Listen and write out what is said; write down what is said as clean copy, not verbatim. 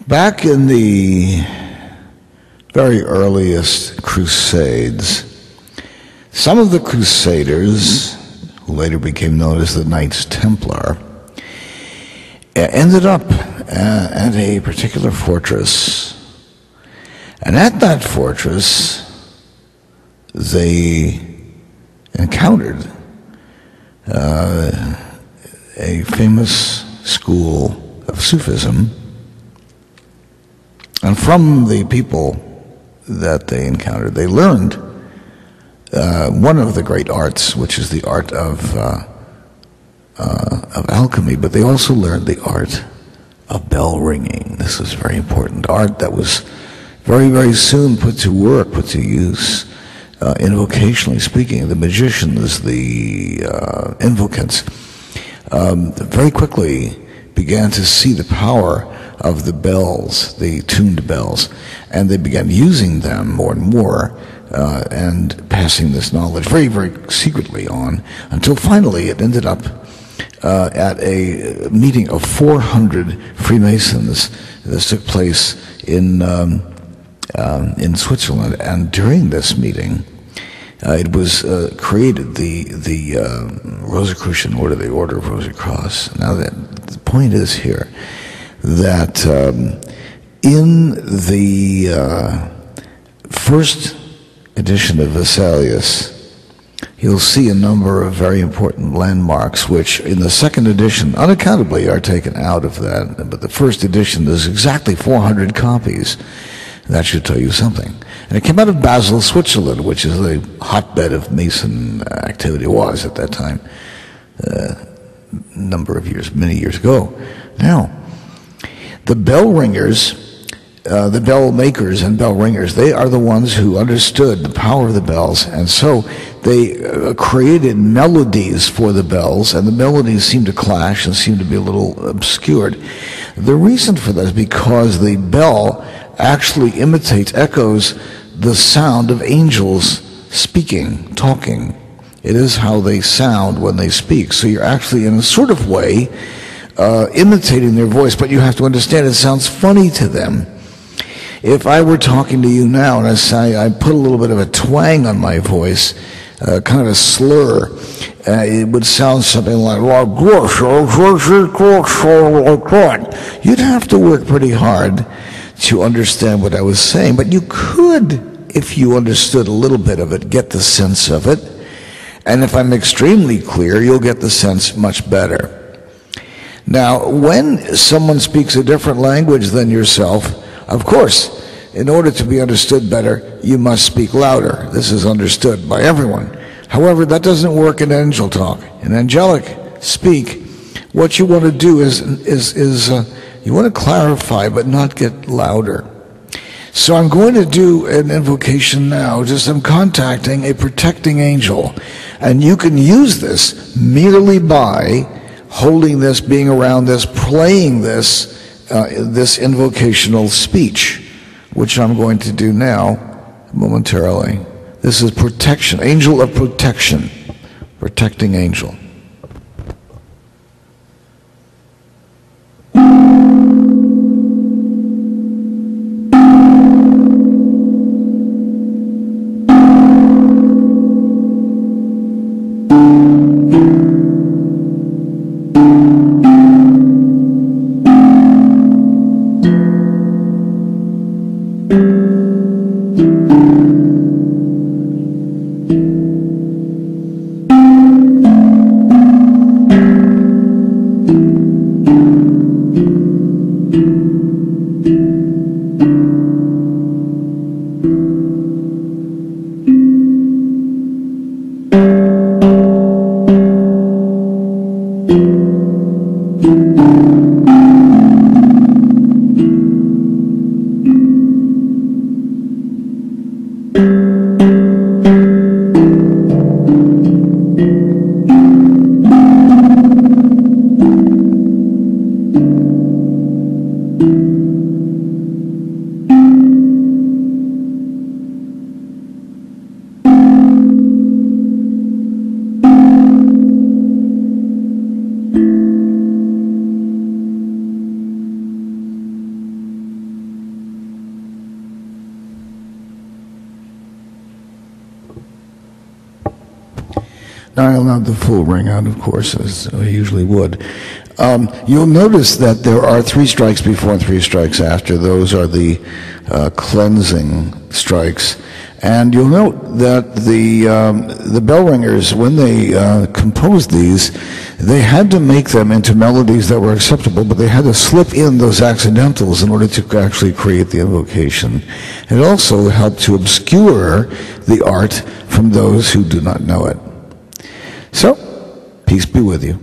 Back in the very earliest Crusades, some of the Crusaders, who later became known as the Knights Templar, ended up at a particular fortress. And at that fortress, they encountered a famous school of Sufism. And from the people that they encountered, they learned one of the great arts, which is the art of alchemy, but they also learned the art of bell ringing. This is very important. Art that was very, very soon put to work, put to use, invocationally speaking. The magicians, the invocants, very quickly began to see the power of the bells, the tuned bells, and they began using them more and more and passing this knowledge very, very secretly on, until finally it ended up at a meeting of 400 Freemasons. This took place in Switzerland, and during this meeting, it was created the Rosicrucian Order, the Order of Rosicross. Now, the point is here that in the first edition of Vesalius, you'll see a number of very important landmarks, which in the second edition, unaccountably, are taken out of that. But the first edition, there's exactly 400 copies. That should tell you something. And it came out of Basel, Switzerland, which is a hotbed of Mason activity, was at that time, number of years, many years ago. Now, the bell ringers, the bell makers and bell ringers, they are the ones who understood the power of the bells, and so they created melodies for the bells, and the melodies seemed to clash and seemed to be a little obscured. The reason for that is because the bell actually imitates, echoes the sound of angels speaking, talking. It is how they sound when they speak. So you're actually, in a sort of way, imitating their voice, but you have to understand it sounds funny to them. If I were talking to you now and I put a little bit of a twang on my voice, kind of a slur, it would sound something like, you'd have to work pretty hard to understand what I was saying, but you could, if you understood a little bit of it, get the sense of it. And if I'm extremely clear, you'll get the sense much better. Now, when someone speaks a different language than yourself, of course, in order to be understood better, you must speak louder. This is understood by everyone. However, that doesn't work in angel talk. In angelic speak, what you want to do is you want to clarify but not get louder. So I'm going to do an invocation now. I'm contacting a protecting angel. And you can use this merely by holding this, being around this, playing this, this invocational speech, which I'm going to do now momentarily. This is protection, angel of protection, protecting angel. I allowed the full ring out, of course, as I usually would. You'll notice that there are 3 strikes before and 3 strikes after. Those are the cleansing strikes. And you'll note that the bell ringers, when they composed these, they had to make them into melodies that were acceptable, but they had to slip in those accidentals in order to actually create the invocation. It also helped to obscure the art from those who do not know it. So, peace be with you.